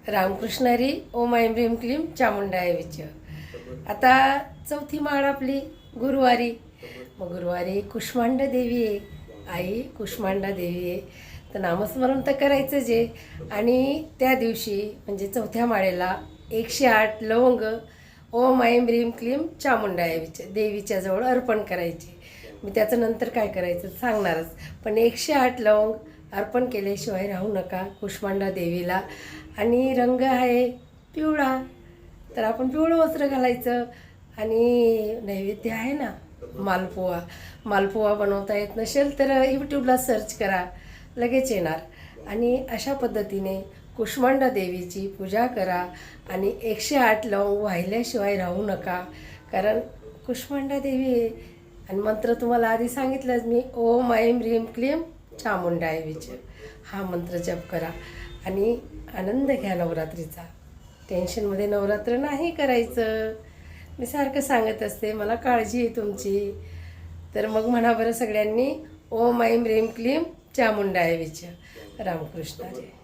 रामकृष्ण हरी. ओम ऐं ह्रीं क्लीं चामुंडाय विच. आता चौथी माळ आपली गुरुवारी. मग गुरुवारी कुष्मांडा देवी आहे, आई कुष्मांडा देवी आहे. तर नामस्मरण तर करायचं जे. आणि त्या दिवशी म्हणजे चौथ्या माळेला 108 लवंग ओम ऐं ह्रीं क्लीं चामुंडाय विच देवीच्या जवळ अर्पण करायचे. मी त्याचं नंतर काय करायचं सांगणारच. पण 108 लवंग अर्पण केल्याशिवाय राहू नका कुष्मांडा देवीला. आणि रंग आहे पिवळा, तर आपण पिवळं वस्त्र घालायचं. आणि नैवेद्य आहे ना मालपुवा. मालपुवा बनवता येत नसेल तर यूट्यूबला सर्च करा, लगेच येणार. आणि अशा पद्धतीने कुष्मांडा देवीची पूजा करा. आणि 108 लवंग वाहिल्याशिवाय राहू नका, कारण कुष्मांडा देवी आहे. आणि मंत्र तुम्हाला आधी सांगितलंच मी, ओम ऐं ह्रीं क्लीं चामुंडाय विच. हा मंत्र जप करा आणि आनंद घ्या नवरात्रीचा. टेन्शनमध्ये नवरात्र नाही करायचं. मी सारखं सांगत असते, मला काळजी आहे तुमची. तर मग म्हणा बरं सगळ्यांनी, ओम ऐं ह्रीं क्लीं चामुंडाय विच. रामकृष्ण हरी.